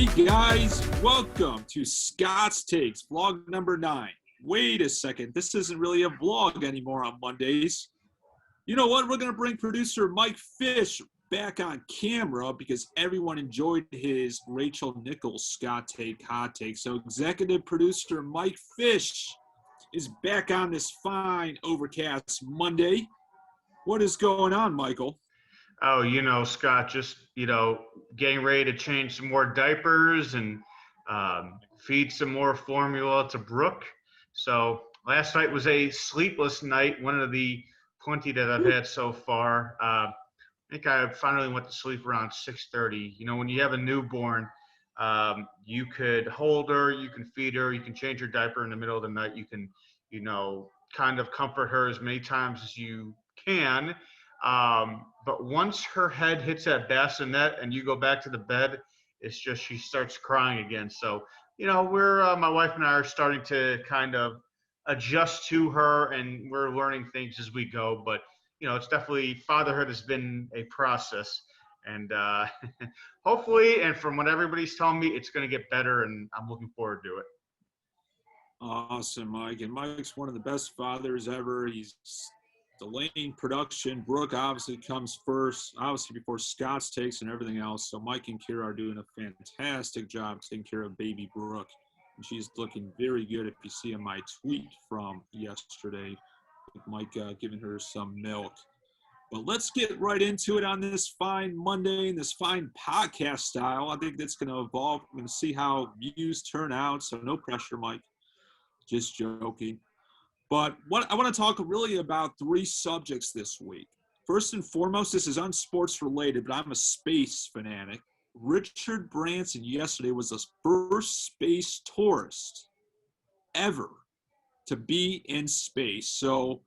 Hey guys, welcome to Scott's Takes, vlog number 9. Wait a second, this isn't really a vlog anymore on Mondays. You know what? We're going to bring producer Mike Fish back on camera because everyone enjoyed his Rachel Nichols Scott Take Hot Take. So executive producer Mike Fish is back on this fine overcast Monday. What is going on, Michael? Oh, Scott, just, getting ready to change some more diapers and feed some more formula to Brooke. So last night was a sleepless night, one of the plenty that I've had so far. I think I finally went to sleep around 6:30. When you have a newborn, you could hold her, you can feed her, you can change her diaper in the middle of the night. You can, kind of comfort her as many times as you can. But once her head hits that bassinet and you go back to the bed, it's just she starts crying again. So, my wife and I are starting to kind of adjust to her, and we're learning things as we go. But, it's definitely, fatherhood has been a process. And hopefully, and from what everybody's telling me, it's going to get better, and I'm looking forward to it. Awesome, Mike. And Mike's one of the best fathers ever. He's delaying production. Brooke obviously comes first, obviously before Scott's Takes and everything else. So Mike and Kira are doing a fantastic job taking care of baby Brooke. And she's looking very good. If you see in my tweet from yesterday, with Mike giving her some milk. But let's get right into it on this fine Monday and this fine podcast style. I think that's going to evolve. We're going to see how views turn out. So no pressure, Mike. Just joking. But what I want to talk really about 3 subjects this week. First and foremost, this is unsports related, but I'm a space fanatic. Richard Branson yesterday was the first space tourist ever to be in space. So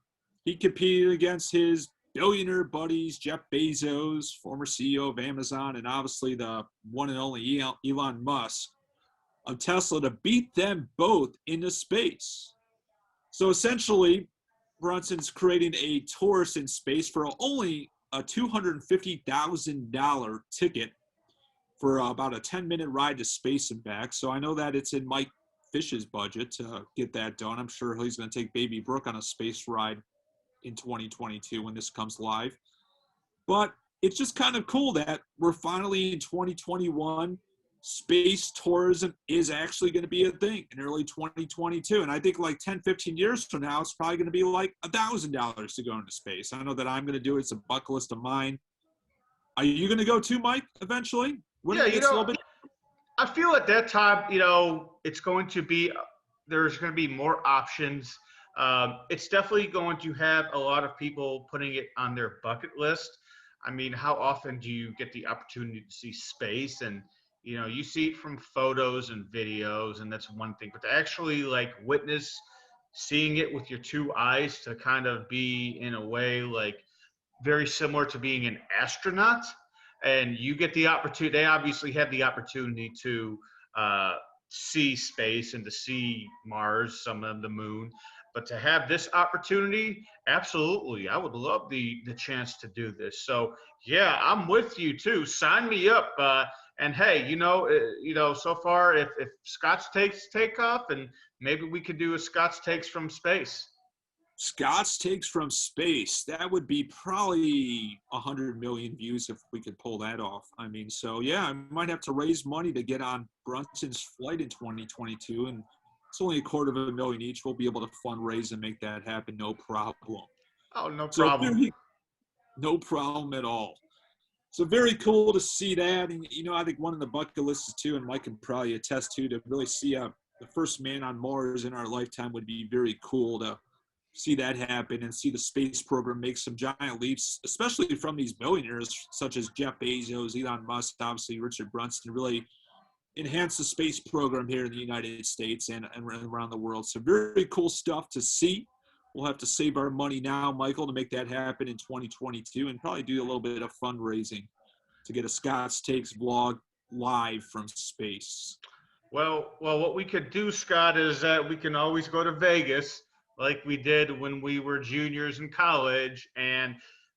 he competed against his billionaire buddies, Jeff Bezos, former CEO of Amazon, and obviously the one and only Elon Musk of Tesla, to beat them both into space. So essentially, Branson's creating a tourist in space for only a $250,000 ticket for about a 10-minute ride to space and back. So I know that it's in Mike Fish's budget to get that done. I'm sure he's going to take baby Brooke on a space ride in 2022 when this comes live. But it's just kind of cool that we're finally in 2021. Space tourism is actually going to be a thing in early 2022. And I think like 10, 15 years from now, it's probably going to be like $1,000 to go into space. I know that I'm going to do it. It's a bucket list of mine. Are you going to go too, Mike, eventually? When Yeah, it gets a little bit. I feel at that time, it's going to be, there's going to be more options. It's definitely going to have a lot of people putting it on their bucket list. I mean, how often do you get the opportunity to see space? And you see it from photos and videos, and that's one thing. But to actually witness seeing it with your 2 eyes, to kind of be in a way very similar to being an astronaut, and you get the opportunity. They obviously have the opportunity to see space and to see Mars, some of the moon. But to have this opportunity, absolutely, I would love the chance to do this. So yeah, I'm with you too. Sign me up. And hey, so far, if Scott's Takes take off, and maybe we could do a Scott's Takes from space. Scott's Takes from space. That would be probably 100 million views if we could pull that off. I mean, so yeah, I might have to raise money to get on Branson's flight in 2022, and it's only $250,000 each. We'll be able to fundraise and make that happen, no problem. Oh, no problem. So no problem at all. So very cool to see that. And, I think one of the bucket lists too, and Mike can probably attest to really see the first man on Mars in our lifetime would be very cool to see that happen and see the space program make some giant leaps, especially from these billionaires such as Jeff Bezos, Elon Musk, obviously Richard Branson, really enhance the space program here in the United States and around the world. So very cool stuff to see. We'll have to save our money now, Michael, to make that happen in 2022, and probably do a little bit of fundraising to get a Scott's Takes vlog live from space. Well, what we could do, Scott, is that we can always go to Vegas like we did when we were juniors in college. And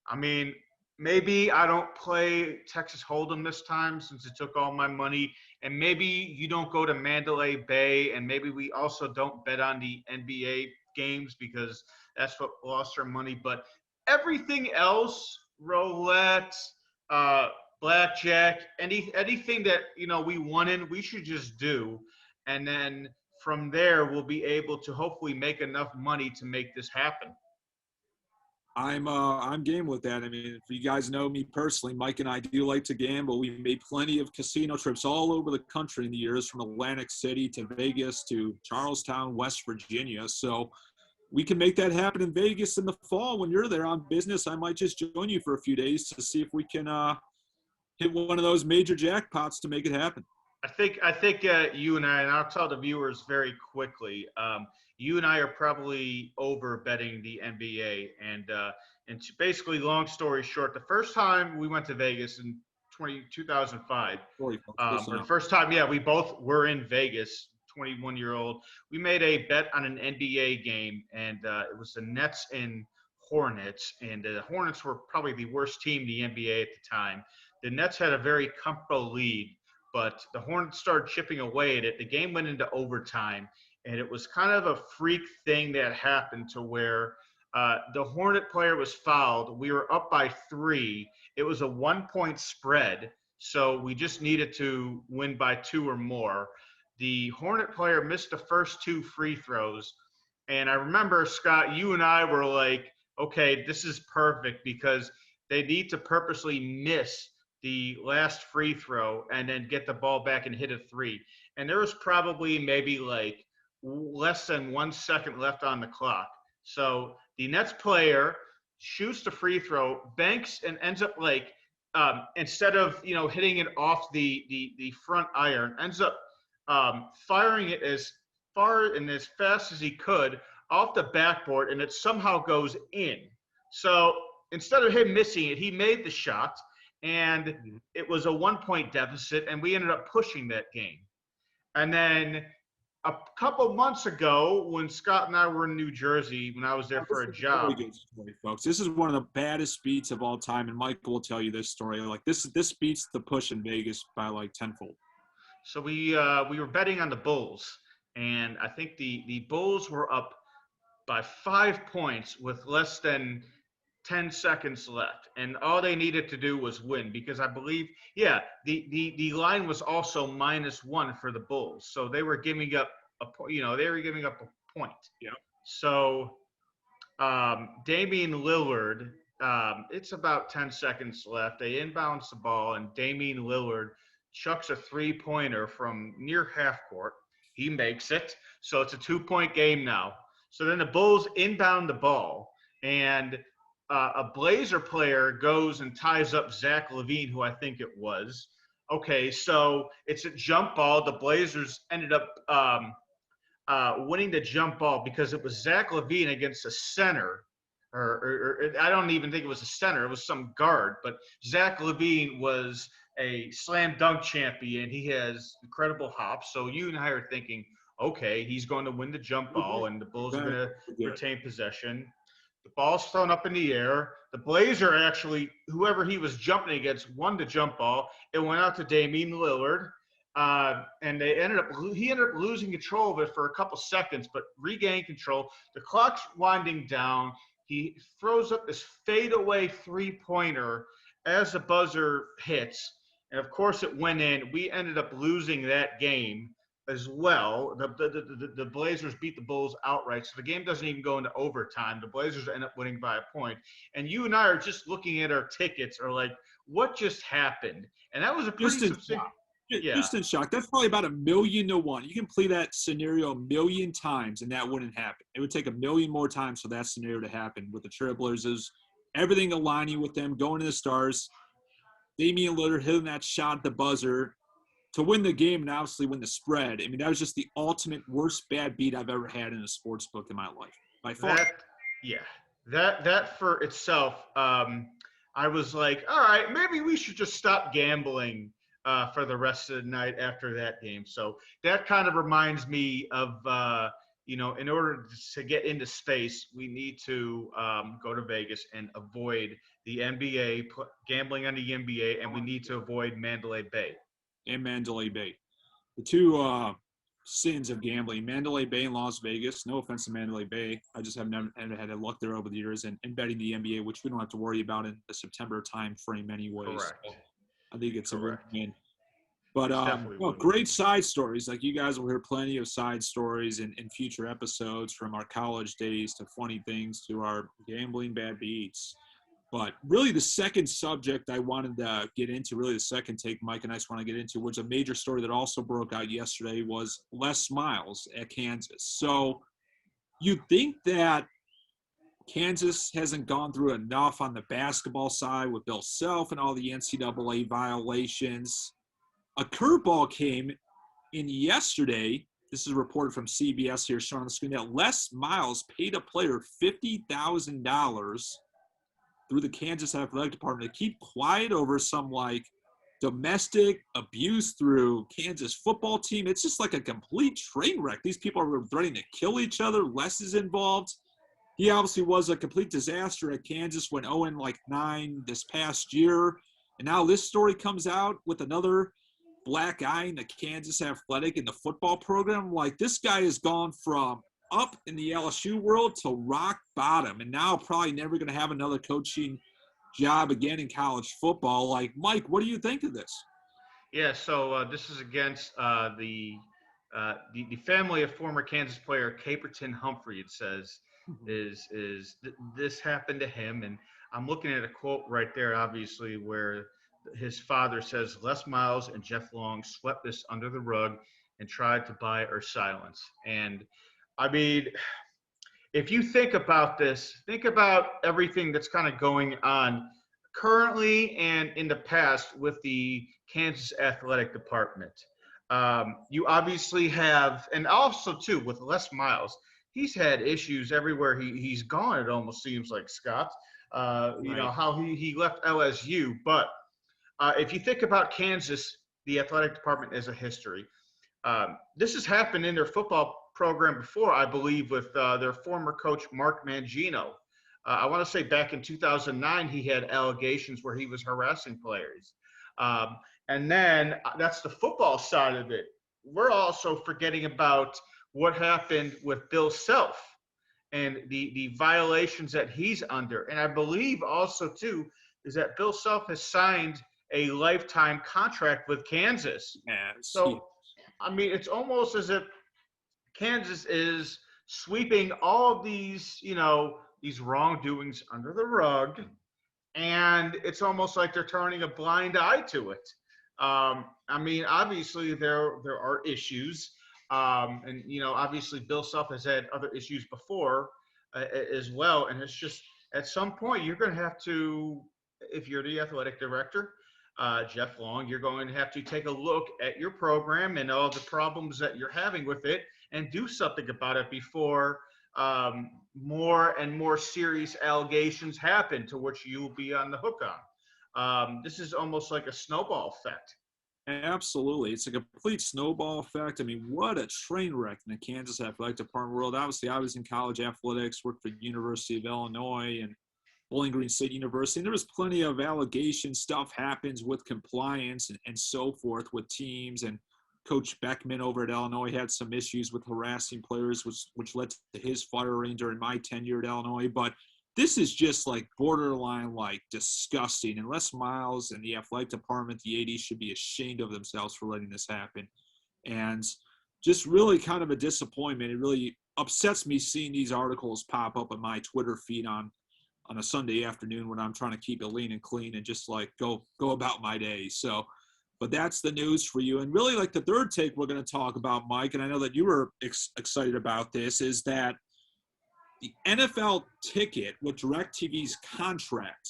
I mean, maybe I don't play Texas Hold'em this time since it took all my money. And maybe you don't go to Mandalay Bay. And maybe we also don't bet on the NBA games because that's what lost our money. But everything else, roulette, uh, blackjack, anything that, we won in, we should just do. And then from there, we'll be able to hopefully make enough money to make this happen. I'm game with that. I mean, if you guys know me personally, Mike and I do like to gamble. We've made plenty of casino trips all over the country in the years, from Atlantic City to Vegas to Charlestown, West Virginia. So we can make that happen in Vegas in the fall when you're there on business. I might just join you for a few days to see if we can hit one of those major jackpots to make it happen. I think you and I'll tell the viewers very quickly. You and I are probably over betting the NBA, and basically, long story short, the first time we went to Vegas in 2005, Sorry, folks, or the first time, yeah, we both were in Vegas. 21-year-old, we made a bet on an NBA game, and it was the Nets and Hornets, and the Hornets were probably the worst team in the NBA at the time. The Nets had a very comfortable lead, but the Hornets started chipping away at it. The game went into overtime, and it was kind of a freak thing that happened to where the Hornet player was fouled. We were up by 3. It was a 1-point spread, so we just needed to win by 2 or more. The Hornet player missed the first 2 free throws, and I remember, Scott, you and I were like, okay, this is perfect because they need to purposely miss the last free throw and then get the ball back and hit a 3. And there was probably maybe like less than 1 second left on the clock. So the Nets player shoots the free throw, banks, and ends up like instead of hitting it off the front iron, ends up firing it as far and as fast as he could off the backboard, and it somehow goes in. So instead of him missing it, he made the shot, and it was a 1-point deficit, and we ended up pushing that game. And then a couple months ago, when Scott and I were in New Jersey, when I was there for a job. Really good story, folks. This is one of the baddest beats of all time, and Michael will tell you this story. Like this beats the push in Vegas by like tenfold. So we were betting on the Bulls, and I think the Bulls were up by 5 points with less than 10 seconds left, and all they needed to do was win because I believe, the line was also -1 for the Bulls, so they were giving up a point. Yeah. So Damian Lillard, it's about 10 seconds left. They inbounds the ball, and Damian Lillard chucks a 3-pointer from near half court. He makes it, so it's a 2-point game now. So then the Bulls inbound the ball, and a Blazer player goes and ties up Zach LaVine, who I think it was. Okay, so it's a jump ball. The Blazers ended up winning the jump ball because it was Zach LaVine against a center. Or I don't even think it was a center. It was some guard. But Zach LaVine was a slam dunk champion. He has incredible hops. So you and I are thinking, okay, he's going to win the jump ball, and the Bulls are going to retain possession. The ball's thrown up in the air. The Blazer actually, whoever he was jumping against, won the jump ball. It went out to Damian Lillard, and he ended up losing control of it for a couple seconds, but regained control. The clock's winding down. He throws up this fadeaway 3-pointer as the buzzer hits, and of course it went in. We ended up losing that game as well. The Blazers beat the Bulls outright, so the game doesn't even go into overtime. The Blazers end up winning by a point. And you and I are just looking at our tickets, are like, what just happened? And that was a pretty Just in shock. That's probably about 1,000,000 to 1. You can play that scenario 1,000,000 times, and that wouldn't happen. It would take 1,000,000 more times for that scenario to happen with the Trailblazers. Everything aligning with them, going to the stars. Damian Lillard hitting that shot at the buzzer to win the game and obviously win the spread. I mean, that was just the ultimate worst bad beat I've ever had in a sports book in my life, by far. That for itself, I was like, all right, maybe we should just stop gambling for the rest of the night after that game. So that kind of reminds me of in order to get into space, we need to go to Vegas and avoid the NBA, gambling on the NBA, and we need to avoid Mandalay Bay. And Mandalay Bay. The two sins of gambling, Mandalay Bay and Las Vegas. No offense to Mandalay Bay. I just have never had luck there over the years, and betting the NBA, which we don't have to worry about in the September time frame anyways. Correct. So I think it's Correct. a win-win. But Definitely great side stories. Like you guys will hear plenty of side stories in future episodes, from our college days to funny things to our gambling bad beats. But really the second subject I wanted to get into, really the second take Mike and I just want to get into, was a major story that also broke out yesterday, was Les Miles at Kansas. So you'd think that Kansas hasn't gone through enough on the basketball side with Bill Self and all the NCAA violations. A curveball came in yesterday. This is reported from CBS here, shown on the screen, that Les Miles paid a player $50,000 through the Kansas Athletic Department to keep quiet over some domestic abuse through Kansas football team. It's just like a complete train wreck. These people are threatening to kill each other. Les is involved. He obviously was a complete disaster at Kansas, went 0-9 this past year. And now this story comes out with another black eye in the Kansas Athletic in the football program. This guy has gone from up in the LSU world to rock bottom, and now probably never going to have another coaching job again in college football. Mike, what do you think of this? Yeah, so this is against the family of former Kansas player Caperton Humphrey. It says this happened to him, and I'm looking at a quote right there, obviously, where his father says Les Miles and Jeff Long swept this under the rug and tried to buy our silence. And I mean, if you think about this, think about everything that's kind of going on currently and in the past with the Kansas Athletic Department. You obviously have, and also too with Les Miles, he's had issues everywhere he's gone. It almost seems like, Scott. You know how he left LSU, but if you think about Kansas, the athletic department as a history. This has happened in their football program before, I believe, with their former coach, Mark Mangino. I want to say back in 2009, he had allegations where he was harassing players. And then that's the football side of it. We're also forgetting about what happened with Bill Self and the violations that he's under. And I believe also, too, is that Bill Self has signed a lifetime contract with Kansas. So, I mean, it's almost as if Kansas is sweeping all of these, these wrongdoings under the rug, and it's almost like they're turning a blind eye to it. I mean, obviously there are issues, and obviously Bill Self has had other issues before as well, and it's just at some point you're going to have to, if you're the athletic director, Jeff Long, you're going to have to take a look at your program and all the problems that you're having with it and do something about it before more and more serious allegations happen to which you will be on the hook on. This is almost like a snowball effect. Absolutely. It's a complete snowball effect. I mean, what a train wreck in the Kansas Athletic Department world. Obviously, I was in college athletics, worked for the University of Illinois and Bowling Green State University. And there was plenty of allegations. Stuff happens with compliance and so forth with teams. And Coach Beckman over at Illinois had some issues with harassing players, which led to his firing during my tenure at Illinois. But this is just borderline disgusting. And Les Miles and the athletic department, the AD, should be ashamed of themselves for letting this happen. And just really kind of a disappointment. It really upsets me seeing these articles pop up on my Twitter feed on a Sunday afternoon when I'm trying to keep it lean and clean and just go about my day. So, but that's the news for you. And really the third take we're going to talk about, Mike, and I know that you were excited about this, is that the NFL ticket with DirecTV's contract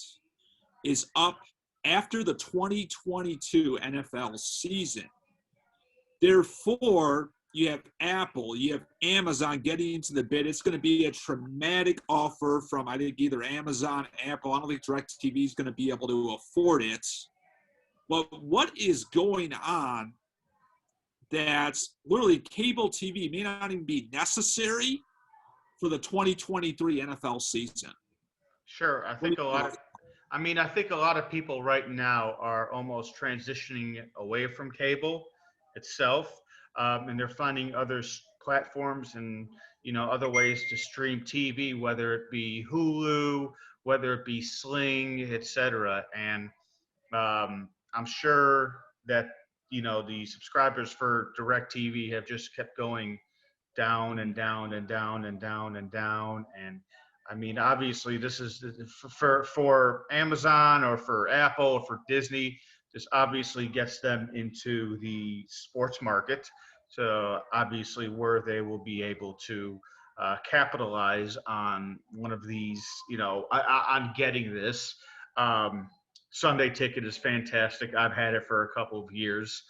is up after the 2022 NFL season. Therefore, you have Apple, you have Amazon getting into the bid. It's going to be a traumatic offer from, I think, either Amazon, Apple. I don't think DirecTV is going to be able to afford it. But what is going on that literally cable TV may not even be necessary for the 2023 NFL season. Sure. I think a lot of people right now are almost transitioning away from cable itself, and they're finding other platforms and other ways to stream TV, whether it be Hulu, whether it be Sling, etc. And I'm sure that the subscribers for DirecTV have just kept going down and down and down and down and down. And I mean, obviously, this is for Amazon or for Apple or for Disney. This obviously gets them into the sports market. So obviously, where they will be able to capitalize on one of these, on getting this. Sunday Ticket is fantastic. I've had it for a couple of years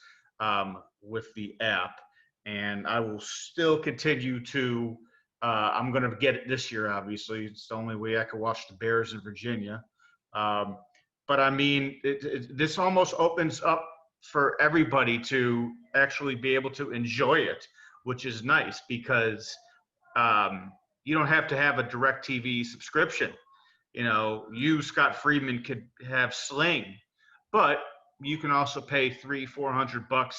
with the app, and I will still continue to. I'm going to get it this year, obviously. It's the only way I can watch the Bears in Virginia. But I mean, this almost opens up for everybody to actually be able to enjoy it, which is nice because you don't have to have a DirecTV subscription. You, Scott Friedman, could have Sling, but you can also pay $300-400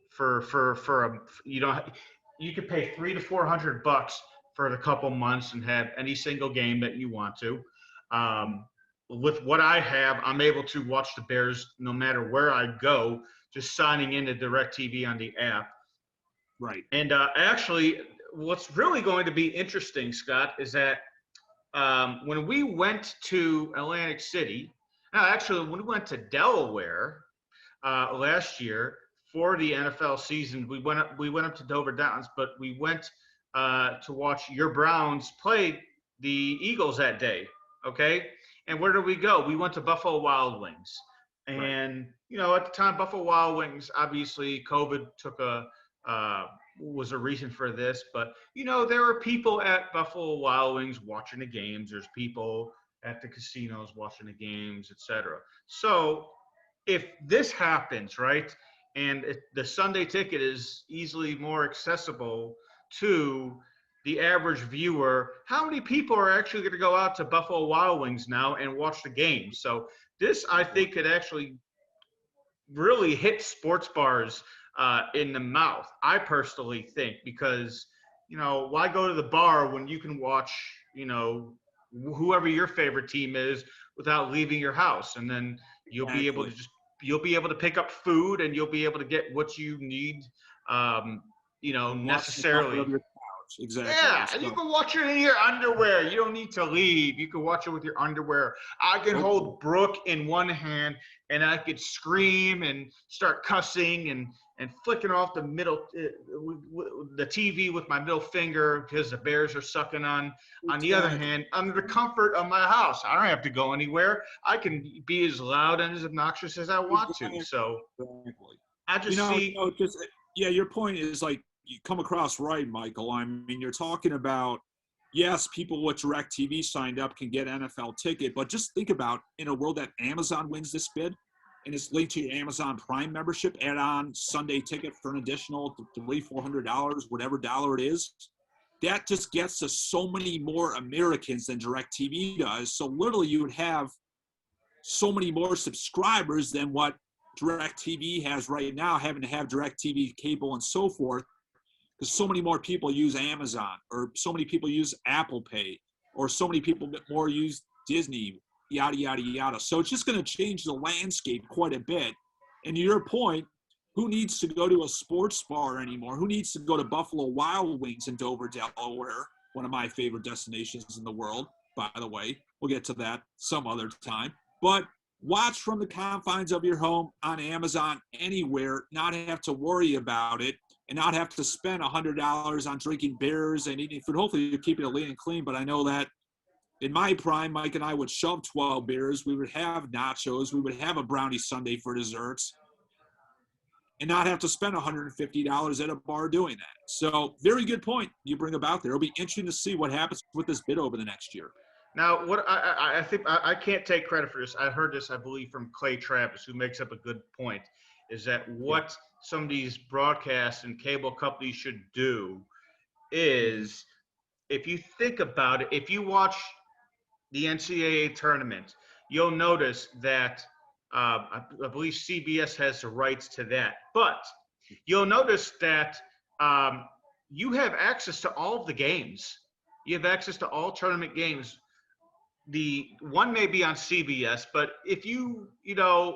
for a you could pay $300-400 for the couple months and have any single game that you want to. With what I have, I'm able to watch the Bears no matter where I go, just signing into DirecTV on the app. Right. And actually, what's really going to be interesting, Scott, is that when we went to Atlantic City, when we went to Delaware last year for the NFL season, we went up to Dover Downs, but we went to watch your Browns play the Eagles that day. Okay, and where did we go? We went to Buffalo Wild Wings, and at the time, Buffalo Wild Wings, obviously, COVID was a reason for this, but there are people at Buffalo Wild Wings watching the games. There's people at the casinos watching the games, etc. So if this happens, right, and the Sunday Ticket is easily more accessible to the average viewer, how many people are actually going to go out to Buffalo Wild Wings now and watch the game? So this, I think, could actually really hit sports bars in the mouth, I personally think, because, why go to the bar when you can watch, whoever your favorite team is without leaving your house? And then you'll be able to pick up food, and you'll be able to get what you need, necessarily. Exactly. Yeah, and you can watch it in your underwear. You don't need to leave. You can watch it with your underwear. I can hold Brooke in one hand, and I could scream and start cussing and flicking off the the TV with my middle finger because the Bears are sucking on the other hand, under the comfort of my house. I don't have to go anywhere. I can be as loud and as obnoxious as I want to. So I just your point is like, you come across right, Michael. I mean, you're talking about, yes, people with DirecTV signed up can get NFL ticket, but just think about, in a world that Amazon wins this bid and it's linked to your Amazon Prime membership, add on Sunday Ticket for an additional $300-400, whatever dollar it is. That just gets us so many more Americans than DirecTV does. So literally you would have so many more subscribers than what DirecTV has right now, having to have DirecTV cable and so forth. Because so many more people use Amazon, or so many people use Apple Pay, or so many people more use Disney, yada, yada, yada. So it's just going to change the landscape quite a bit. And to your point, who needs to go to a sports bar anymore? Who needs to go to Buffalo Wild Wings in Dover, Delaware, one of my favorite destinations in the world, by the way. We'll get to that some other time. But watch from the confines of your home on Amazon anywhere, not have to worry about it, and not have to spend $100 on drinking beers and eating food. Hopefully you're keeping it lean and clean, but I know that in my prime, Mike and I would shove 12 beers. We would have nachos. We would have a brownie sundae for desserts and not have to spend $150 at a bar doing that. So very good point you bring about there. It'll be interesting to see what happens with this bid over the next year. Now, what I think I can't take credit for this. I heard this, I believe, from Clay Travis, who makes up a good point, is that what some of these broadcasts and cable companies should do is, if you think about it, if you watch the NCAA tournament, you'll notice that I believe CBS has the rights to that. But you'll notice that you have access to all of the games. You have access to all tournament games. The one may be on CBS, but if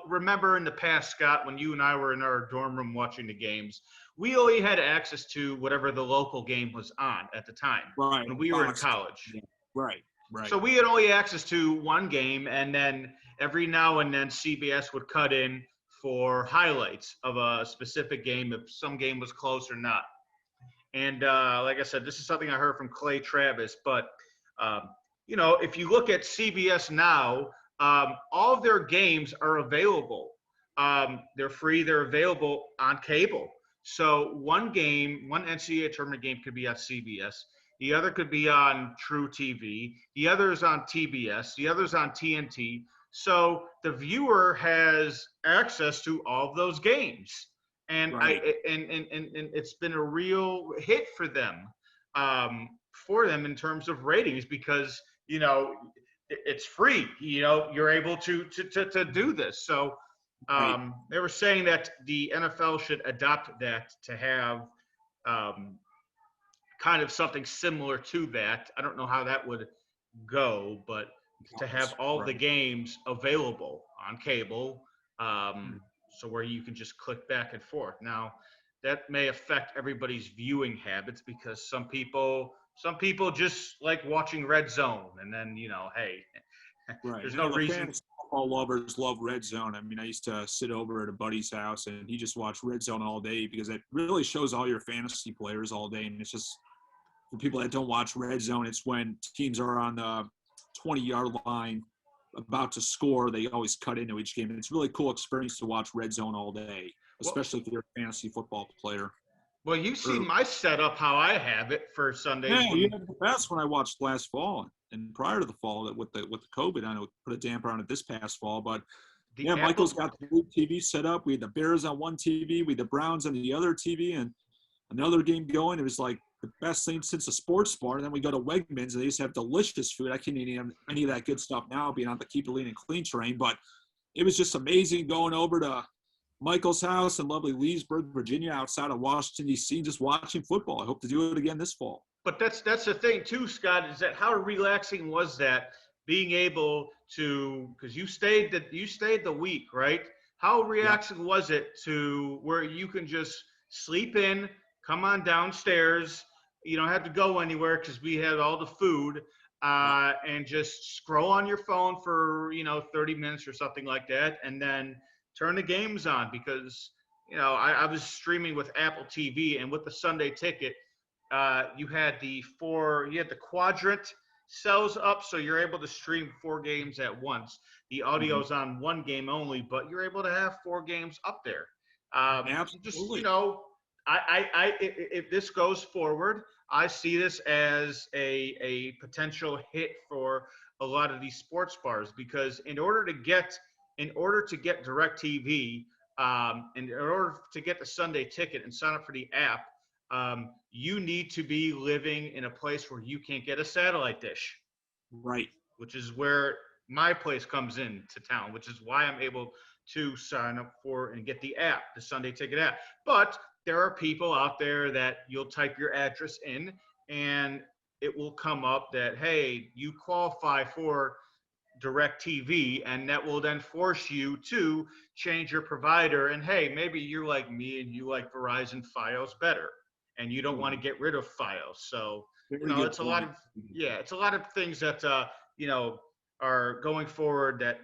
remember in the past, Scott, when you and I were in our dorm room watching the games, we only had access to whatever the local game was on at the time Right. when we were in college. Yeah. Right. Right. So we had only access to one game, and then every now and then CBS would cut in for highlights of a specific game if some game was close or not. And like I said, this is something I heard from Clay Travis. But if you look at CBS now, all of their games are available. They're free. They're available on cable. So one NCAA tournament game could be on CBS. The other could be on True TV. The other is on TBS. The other is on TNT. So the viewer has access to all of those games, and Right. and it's been a real hit for them, in terms of ratings, because it's free. You're able to do this. So Right. they were saying that the NFL should adopt that to have kind of something similar to that. I don't know how that would go, but to have all the Right. games available on cable, so where you can just click back and forth. Now, that may affect everybody's viewing habits, because some people just like watching Red Zone, and then hey, Right. there's no The reason. fantasy football lovers love Red Zone. I mean, I used to sit over at a buddy's house, and he just watched Red Zone all day, because it really shows all your fantasy players all day. And it's just, for people that don't watch Red Zone, it's when teams are on the 20-yard line about to score, they always cut into each game. And it's a really cool experience to watch Red Zone all day, especially if you're a fantasy football player. Well, you see my setup, how I have it for Sundays. Yeah, you had the best when I watched last fall and prior to the fall, that with the COVID, I know it put a damper on it this past fall. But yeah, Michael's got the blue TV set up. We had the Bears on one TV, we had the Browns on the other TV, and another game going. It was like the best thing since a sports bar. And then we go to Wegmans, and they used to have delicious food. I can't eat any of that good stuff now, being on the Keep It Lean and Clean train. But it was just amazing going over to Michael's house in lovely Leesburg, Virginia, outside of Washington, D.C., just watching football. I hope to do it again this fall. But that's the thing too, Scott, is that how relaxing was that, being able to, because you stayed the week, right? How relaxing was it to where you can just sleep in, come on downstairs, you don't have to go anywhere because we had all the food, and just scroll on your phone for 30 minutes or something like that, and then turn the games on, because I was streaming with Apple TV, and with the Sunday Ticket, you had the quadrant cells up, so you're able to stream 4 games at once. The audio's on one game only, but you're able to have 4 games up there. Absolutely. Just if this goes forward, I see this as a potential hit for a lot of these sports bars, because in order to get DirecTV, in order to get the Sunday Ticket and sign up for the app, you need to be living in a place where you can't get a satellite dish. Right. Which is where my place comes into town, which is why I'm able to sign up for and get the app, the Sunday Ticket app. But there are people out there that you'll type your address in, and it will come up that, hey, you qualify for DirecTV, and that will then force you to change your provider. And hey, maybe you're like me and you like Verizon Fios better, and you don't want to get rid of Fios. So it's a lot of things that are going forward, that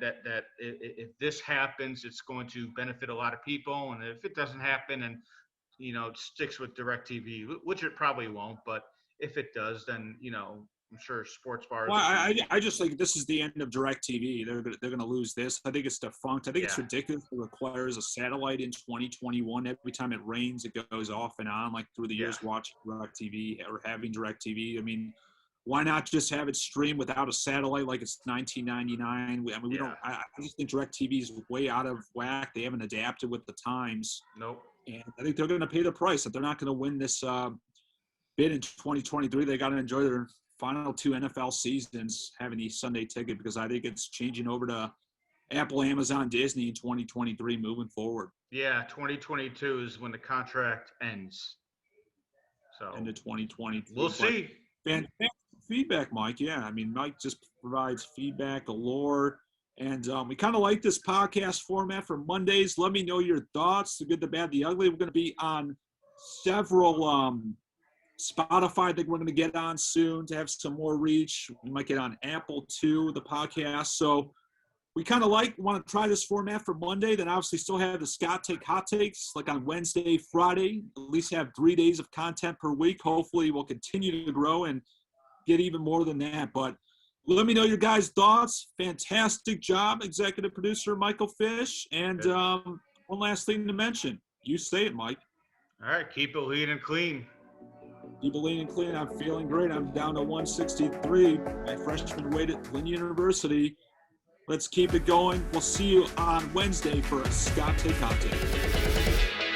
if this happens, it's going to benefit a lot of people. And if it doesn't happen, and it sticks with DirecTV, which it probably won't, but if it does, then I'm sure sports bars. Well, I just think this is the end of DirecTV. They're going to lose this. I think it's defunct. I think it's ridiculous. It requires a satellite in 2021. Every time it rains, it goes off and on. Like through the years, watching DirecTV or having DirecTV. I mean, why not just have it stream without a satellite like it's 1999? I mean, we don't. I just think DirecTV is way out of whack. They haven't adapted with the times. Nope. And I think they're going to pay the price. If they're not going to win this bid in 2023, they got to enjoy their final 2 NFL seasons having the Sunday ticket, because I think it's changing over to Apple, Amazon, Disney in 2023 moving forward. Yeah, 2022 is when the contract ends. So Into 2023. we'll see. Fantastic feedback, Mike. Yeah, I mean, Mike just provides feedback galore. And we kind of like this podcast format for Mondays. Let me know your thoughts, the good, the bad, the ugly. We're going to be on several Spotify. I think we're going to get on soon to have some more reach. We might get on Apple too, the podcast. So we kind of want to try this format for Monday. Then obviously still have the Scott Take Hot Takes like on Wednesday, Friday. At least have 3 days of content per week. Hopefully we'll continue to grow and get even more than that. But let me know your guys' thoughts. Fantastic job, executive producer Michael Fish. And one last thing to mention. You say it, Mike. All right, keep it lean and clean. Keep it lean and clean. I'm feeling great. I'm down to 163. My freshman weight at Lynn University. Let's keep it going. We'll see you on Wednesday for a Scott Take Hot Take.